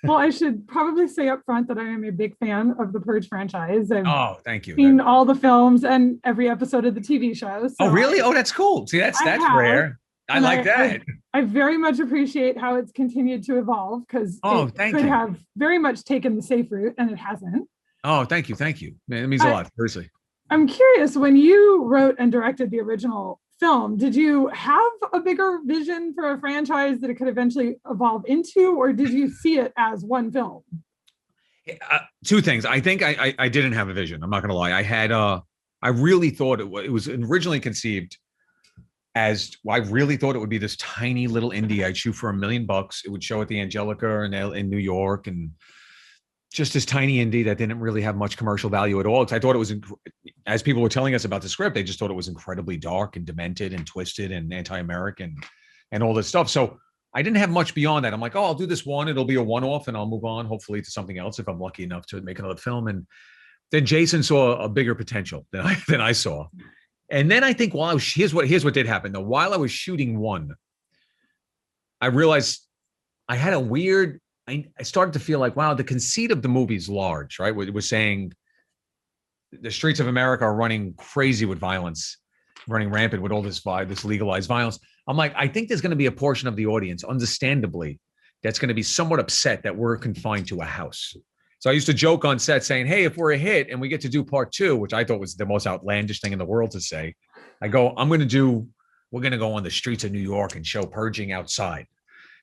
Well, I should probably say up front that I am a big fan of the Purge franchise. I've Oh, thank you. seen all the films and every episode of the TV show. Oh, So really? Oh, that's cool. See, I that's have, rare. I and like that. I very much appreciate how it's continued to evolve because Oh, it thank could you. have very much taken the safe route and it hasn't. Oh, thank you. Thank you. Man, it means a lot. Seriously. I'm curious, when you wrote and directed the original film, did you have a bigger vision for a franchise that it could eventually evolve into, or did you see it as one film? Two things. I think I didn't have a vision. I'm not going to lie. I really thought it was originally conceived as, well, I really thought it would be this tiny little indie I'd shoot for $1 million. It would show at the Angelica in New York, and just this tiny indie that didn't really have much commercial value at all. Because I thought it was, as people were telling us about the script, they just thought it was incredibly dark and demented and twisted and anti-American and all this stuff. So I didn't have much beyond that. I'm like, oh, I'll do this one. It'll be a one-off and I'll move on, hopefully, to something else if I'm lucky enough to make another film. And then Jason saw a bigger potential than I saw. And then I think here's what did happen though. While I was shooting one, I realized I had a weird, I started to feel like, wow, the conceit of the movie is large, right? It was saying the streets of America are running crazy with violence, running rampant with all this legalized violence. I'm like, I think there's going to be a portion of the audience, understandably, that's going to be somewhat upset that we're confined to a house. So I used to joke on set saying, hey, if we're a hit and we get to do part 2, which I thought was the most outlandish thing in the world to say, I go, we're going to go on the streets of New York and show purging outside.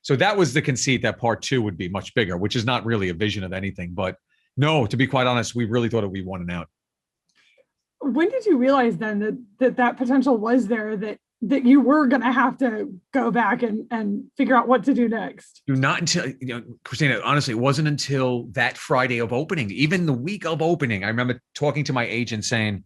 So that was the conceit, that part 2 would be much bigger, which is not really a vision of anything. But no, to be quite honest, we really thought it would be one and out. When did you realize then that potential was there, that you were going to have to go back and figure out what to do next? Not until, Christina, honestly, it wasn't until that Friday of opening, even the week of opening. I remember talking to my agent saying,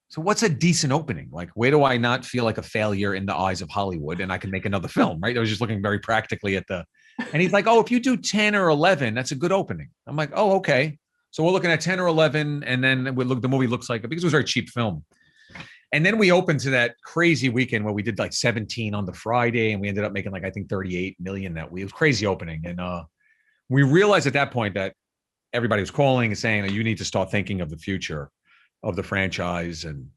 so what's a decent opening? Like, where do I not feel like a failure in the eyes of Hollywood and I can make another film, right? I was just looking very practically at and he's like, oh, if you do 10 or 11, that's a good opening. I'm like, oh, okay. So we're looking at 10 or 11, and then the movie looks like, because it was a very cheap film. And then we opened to that crazy weekend where we did like 17 on the Friday, and we ended up making like, I think 38 million that week. It was crazy opening. And we realized at that point that everybody was calling and saying, oh, you need to start thinking of the future of the franchise. And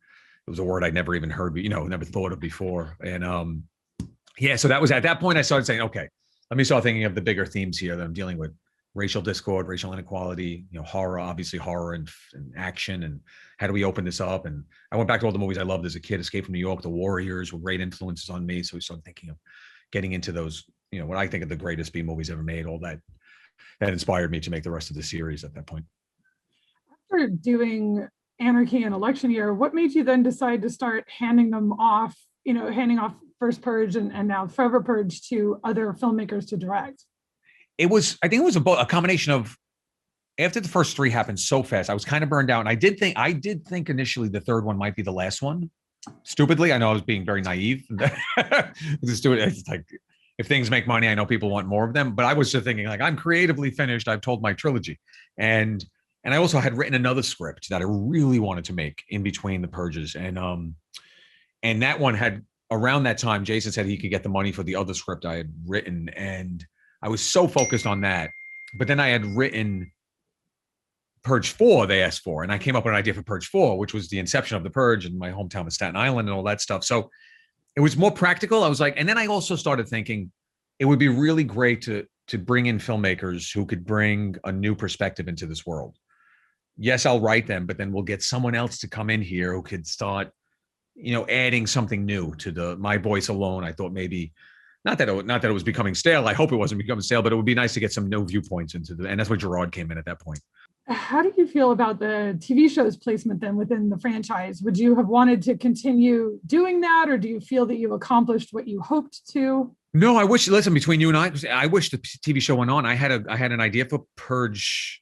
it was a word I'd never even heard, never thought of before. And so that was at that point I started saying, okay, let me start thinking of the bigger themes here that I'm dealing with. Racial discord, racial inequality, horror, obviously horror and action, and how do we open this up? And I went back to all the movies I loved as a kid. Escape from New York, The Warriors were great influences on me. So we started thinking of getting into those, what I think of the greatest B movies ever made, all that inspired me to make the rest of the series at that point. After doing Anarchy and Election Year, what made you then decide to start handing off First Purge and now Forever Purge to other filmmakers to direct? I think it was a combination of, after the first 3 happened so fast, I was kind of burned out. And I did think initially the third one might be the last one. Stupidly, I know I was being very naive. It's like, if things make money, I know people want more of them. But I was just thinking, like, I'm creatively finished. I've told my trilogy. And I also had written another script that I really wanted to make in between the purges. And that one had, around that time, Jason said he could get the money for the other script I had written. And I was so focused on that. But then I had written Purge 4, they asked for. And I came up with an idea for Purge 4, which was the inception of the Purge in my hometown of Staten Island and all that stuff. So it was more practical. I was like, and then I also started thinking it would be really great to bring in filmmakers who could bring a new perspective into this world. Yes, I'll write them, but then we'll get someone else to come in here who could start, adding something new to my voice alone. I thought maybe, not that it was becoming stale. I hope it wasn't becoming stale, but it would be nice to get some new viewpoints and that's where Gerard came in at that point. How do you feel about the TV show's placement then within the franchise? Would you have wanted to continue doing that, or do you feel that you've accomplished what you hoped to? No, listen, between you and I wish the TV show went on. I had an idea for Purge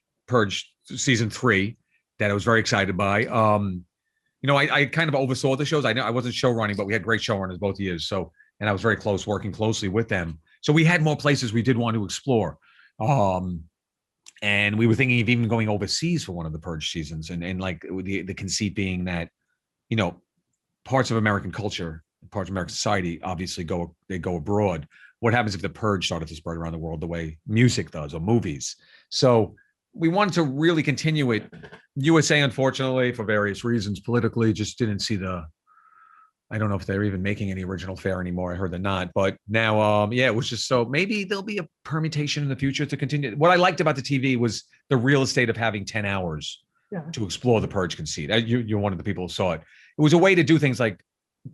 season 3 that I was very excited by. I kind of oversaw the shows. I wasn't show running, but we had great showrunners both years. So, and I was very close, working closely with them. So we had more places we did want to explore. And we were thinking of even going overseas for one of the Purge seasons. And like the conceit being that, parts of American culture, parts of American society obviously go abroad. What happens if the purge started to spread around the world the way music does or movies? So we wanted to really continue it. USA, unfortunately, for various reasons, politically, just didn't see I don't know if they're even making any original fare anymore. I heard they're not. But now, it was just so maybe there'll be a permutation in the future to continue. What I liked about the TV was the real estate of having 10 hours to explore the purge conceit. You're one of the people who saw it. It was a way to do things like,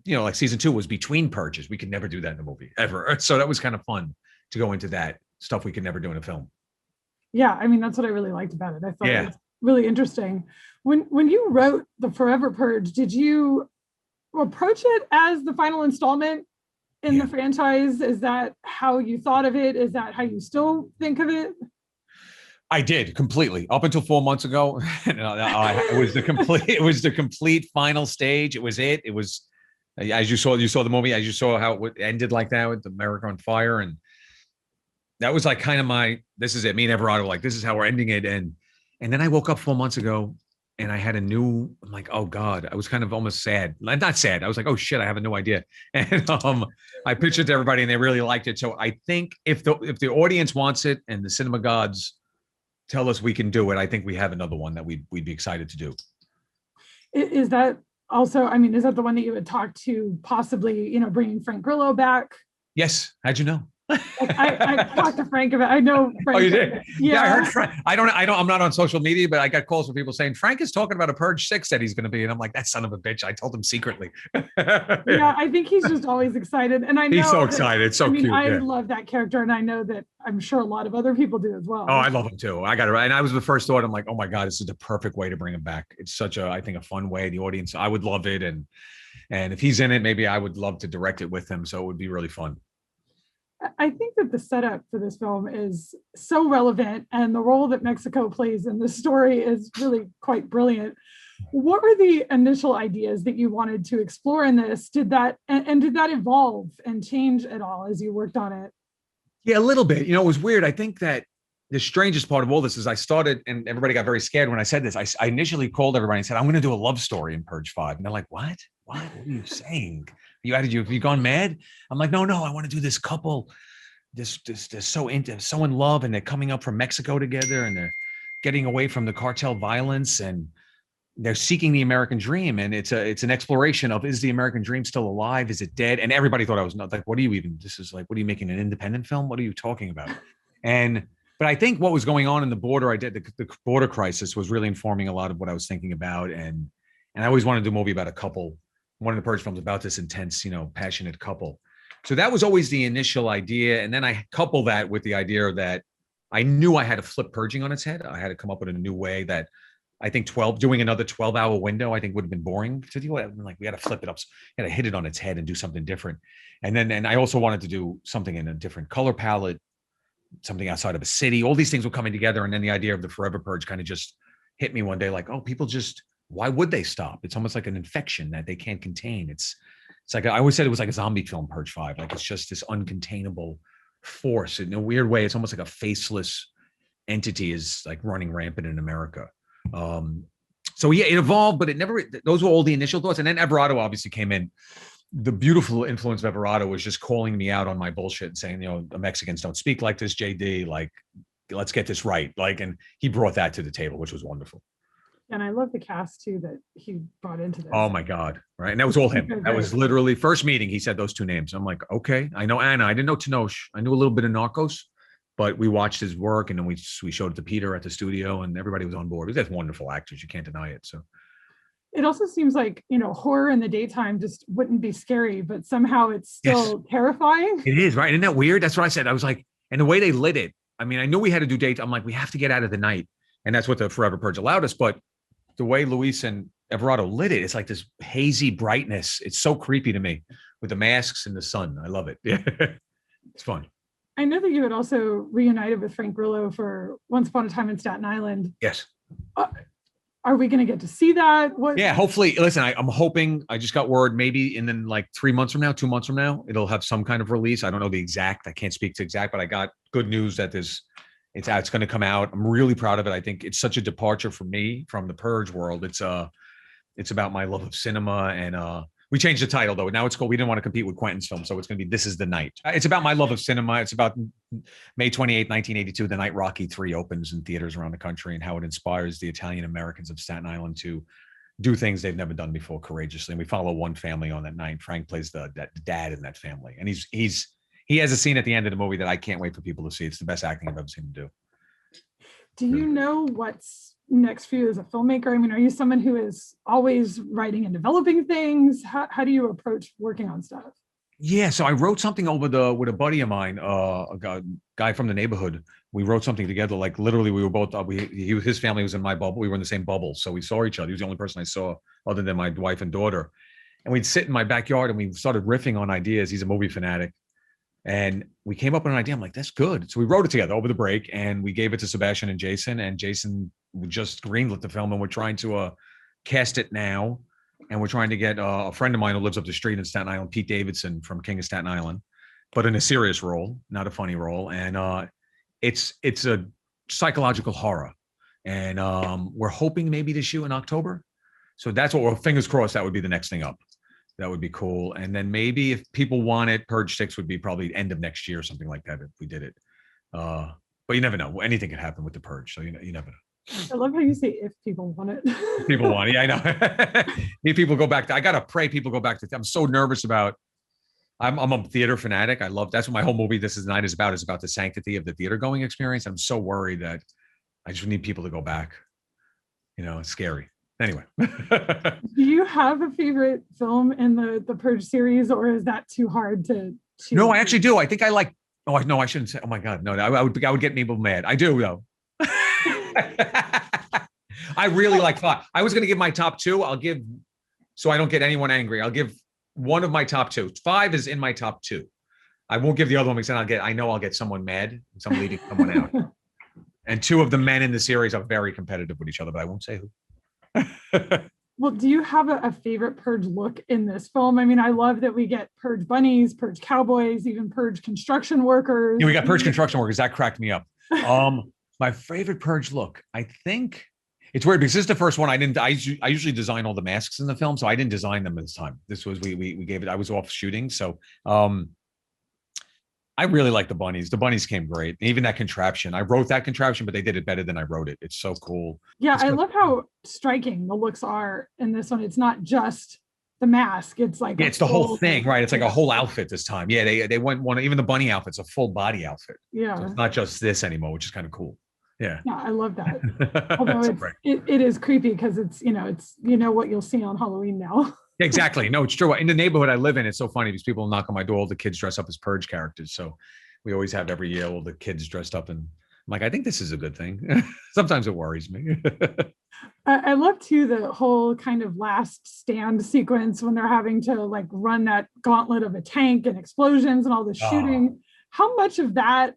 like season 2 was between purges. We could never do that in a movie ever. So that was kind of fun to go into that stuff we could never do in a film. Yeah, I mean, that's what I really liked about it. I thought it was really interesting. When you wrote the Forever Purge, did you approach it as the final installment in the franchise? Is that how you thought of it? Is that how you still think of it? I did completely up until 4 months ago. It was the complete final stage. It was, as you saw the movie, as you saw how it ended like that with America on fire. And that was like kind of this is it. Me and Everardo, like, this is how we're ending it. And then I woke up 4 months ago and I had I'm like, oh God, I was kind of almost sad. Not sad. I was like, oh shit, I have a new idea. And I pitched it to everybody and they really liked it. So I think if the audience wants it and the cinema gods tell us we can do it, I think we have another one that we'd be excited to do. Is that also, I mean, is that the one that you would talk to possibly, bringing Frank Grillo back? Yes. How'd you know? I talked to Frank about it. I know Frank. Oh, you did? Yeah, I heard Frank. I'm not on social media, but I got calls from people saying Frank is talking about a Purge 6 that he's going to be. And I'm like, that son of a bitch. I told him secretly. Yeah, I think he's just always excited. And I know he's so excited. It's so cute. I love that character. And I know that I'm sure a lot of other people do as well. Oh, I love him too. I got it right. And I was the first thought. I'm like, oh my God, this is the perfect way to bring him back. It's such I think a fun way. The audience, I would love it. And if he's in it, maybe I would love to direct it with him. So it would be really fun. I think that the setup for this film is so relevant, and the role that Mexico plays in this story is really quite brilliant. What were the initial ideas that you wanted to explore in this? Did that evolve and change at all as you worked on it? Yeah, a little bit. It was weird. I think that the strangest part of all this is I started, and everybody got very scared when I said this. I initially called everybody and said, I'm going to do a love story in Purge 5. And they're like, what? What are you saying? Have you gone mad? I'm like, no, I want to do this couple. They're so in love, and they're coming up from Mexico together, and they're getting away from the cartel violence, and they're seeking the American dream. And it's an exploration of, is the American dream still alive? Is it dead? And everybody thought I was not like, what are you making an independent film? What are you talking about? But I think what was going on in the border, the border crisis was really informing a lot of what I was thinking about. And I always wanted to do a movie about a couple. One of the Purge films about this intense, passionate couple. So that was always the initial idea. And then I couple that with the idea that I knew I had to flip purging on its head. I had to come up with a new way that I think doing another 12-hour window, I think would have been boring to do it. Like, we got to flip it up. We got to hit it on its head and do something different. And I also wanted to do something in a different color palette, something outside of a city. All these things were coming together. And then the idea of the Forever Purge kind of just hit me one day, like, oh, people just, why would they stop? It's almost like an infection that they can't contain. It's like, I always said it was like a zombie film, Purge 5. Like, it's just this uncontainable force. In a weird way, it's almost like a faceless entity is like running rampant in America. So yeah, it evolved, but those were all the initial thoughts. And then Everardo obviously came in. The beautiful influence of Everardo was just calling me out on my bullshit and saying, the Mexicans don't speak like this, JD, like, let's get this right. Like, and he brought that to the table, which was wonderful. And I love the cast too that he brought into this. Oh my God. Right. And that was all him. That was literally first meeting. He said those two names. I'm like, okay, I know Anna. I didn't know Tenoch. I knew a little bit of Narcos, but we watched his work, and then we showed it to Peter at the studio, and everybody was on board. He's wonderful actors. You can't deny it. So it also seems like, horror in the daytime just wouldn't be scary, but somehow it's still terrifying. It is, right? Isn't that weird? That's what I said. I was like, and the way they lit it, I mean, I knew we had to do daytime. I'm like, we have to get out of the night. And that's what the Forever Purge allowed us. But the way Luis and Everardo lit it, it's like this hazy brightness. It's so creepy to me with the masks and the sun. I love it. Yeah, it's fun. I know that you had also reunited with Frank Grillo for Once Upon a Time in Staten Island. Yes. Are we going to get to see that? Yeah, hopefully. Listen, I'm hoping, I just got word maybe in then like 3 months from now, 2 months from now, it'll have some kind of release. I don't know the exact, I can't speak to exact, but I got good news that it's going to come out. I'm really proud of it. I think it's such a departure for me from the Purge world. It's about my love of cinema and We changed the title though. Now it's called. We didn't want to compete with Quentin's film, so it's going to be This Is the Night. It's about my love of cinema. It's about May 28th, 1982, the night Rocky III opens in theaters around the country, and how it inspires the Italian Americans of Staten Island to do things they've never done before courageously. And we follow one family on that night. Frank plays the dad in that family, and he has a scene at the end of the movie that I can't wait for people to see. It's the best acting I've ever seen him do. Do you know what's next for you as a filmmaker? I mean, are you someone who is always writing and developing things? How do you approach working on stuff? Yeah, so I wrote something with a buddy of mine, a guy from the neighborhood. We wrote something together. Like literally, we were both. His family was in my bubble. We were in the same bubble, so we saw each other. He was the only person I saw other than my wife and daughter. And we'd sit in my backyard and we started riffing on ideas. He's a movie fanatic. And we came up with an idea. I'm like, that's good. So we wrote it together over the break and we gave it to Sebastian and Jason just greenlit the film, and we're trying to cast it now. And we're trying to get a friend of mine who lives up the street in Staten Island, Pete Davidson from King of Staten Island, but in a serious role, not a funny role. And it's a psychological horror. And we're hoping maybe to shoot in October. So that's what we're, fingers crossed, that would be the next thing up. That would be cool. And then maybe if people want it, Purge 6 would be probably end of next year or something like that if we did it. But you never know. Anything could happen with the Purge. So you never know. I love how you say if people want it. If people want it. Yeah, I know. If people go back to, I got to pray people go back to, I'm so nervous about, I'm a theater fanatic. That's what my whole movie This Is the Night is about the sanctity of the theater going experience. I'm so worried that I just need people to go back. It's scary. Anyway. Do you have a favorite film in the Purge series, or is that too hard to choose? No, I actually do. I think I like, no, I shouldn't say, oh my God, no, I would get people mad. I do though. I really like 5. I was going to give my top 2. So I don't get anyone angry. I'll give one of my top 2. 5 is in my top 2. I won't give the other one because then I know I'll get someone mad. So I'm leaving someone out. And 2 of the men in the series are very competitive with each other, but I won't say who. Well, do you have a favorite Purge look in this film? I mean, I love that we get Purge bunnies, Purge cowboys, even Purge construction workers. Yeah, we got Purge construction workers. That cracked me up. My favorite Purge look, I think it's weird because this is the first one I usually design all the masks in the film, so I didn't design them this time. This was we gave it. I was off shooting, so I really like the bunnies. The bunnies came great. Even that contraption. I wrote that contraption, but they did it better than I wrote it. It's so cool. Yeah, I love how striking the looks are in this one. It's not just the mask. It's like it's the whole thing, right? It's like a whole outfit this time. Yeah, they went one. Even the bunny outfit's a full body outfit. Yeah, so it's not just this anymore, which is kind of cool. Yeah, I love that. Although it is creepy because it's what you'll see on Halloween now. Exactly. No, it's true. In the neighborhood I live in, it's so funny because people knock on my door, all the kids dress up as Purge characters. So we always have every year all the kids dressed up, and I'm like, I think this is a good thing. Sometimes it worries me. I love too the whole kind of last stand sequence when they're having to like run that gauntlet of a tank and explosions and all the shooting. How much of that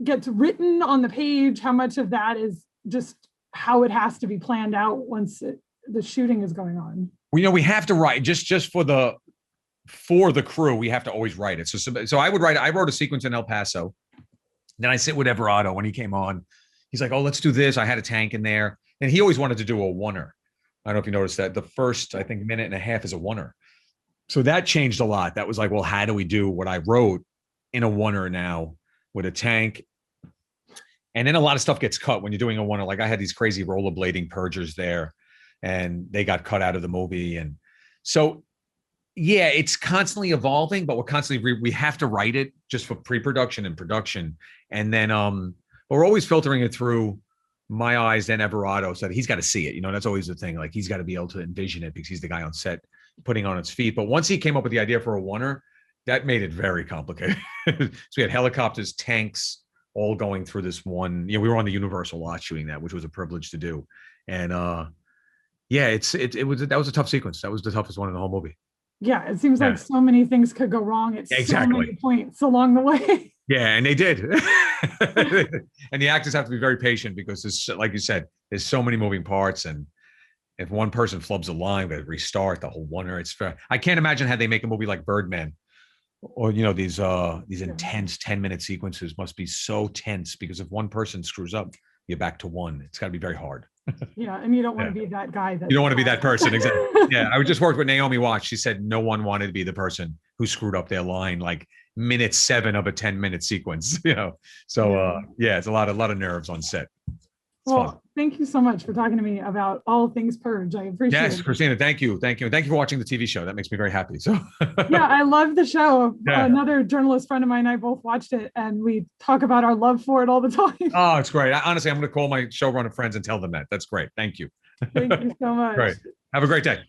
gets written on the page? How much of that is just how it has to be planned out once the shooting is going on? We have to write just for the crew. We have to always write it. So I would write. I wrote a sequence in El Paso. Then I sit with Everardo when he came on. He's like, "Oh, let's do this." I had a tank in there, and he always wanted to do a oneer. I don't know if you noticed that. The first, I think, minute and a half is a oneer. So that changed a lot. That was like, well, how do we do what I wrote in a oneer now with a tank? And then a lot of stuff gets cut when you're doing a oneer. Like I had these crazy rollerblading purgers there, and they got cut out of the movie. And so, yeah, it's constantly evolving, but we're constantly, we have to write it just for pre-production and production. And then but we're always filtering it through my eyes, then Everardo, so that he's got to see it. That's always the thing. Like he's got to be able to envision it because he's the guy on set putting on its feet. But once he came up with the idea for a oneer, that made it very complicated. So we had helicopters, tanks, all going through this one. We were on the Universal lot shooting that, which was a privilege to do. And yeah, that was a tough sequence. That was the toughest one in the whole movie. Yeah, it seems like so many things could go wrong at so many points along the way. Yeah, and they did. And the actors have to be very patient because there's, like you said, there's so many moving parts, and if one person flubs a line, they restart the whole oneer. It's fair. I can't imagine how they make a movie like Birdman, or these intense 10-minute sequences must be so tense because if one person screws up, you're back to one. It's got to be very hard. Yeah, and you don't want Yeah. to be that guy. That You don't want to be that person. Exactly. Yeah. I just worked with Naomi Watts. She said no one wanted to be the person who screwed up their line like minute 7 of a 10-minute sequence, So yeah, it's a lot of nerves on set. It's fun. Thank you so much for talking to me about all things Purge. I appreciate it. Yes, Christina, thank you. Thank you. And thank you for watching the TV show. That makes me very happy. So yeah, I love the show. Yeah. Another journalist friend of mine and I both watched it, and we talk about our love for it all the time. Oh, it's great. Honestly, I'm going to call my showrunner friends and tell them that. That's great. Thank you. Thank you so much. Great. Have a great day.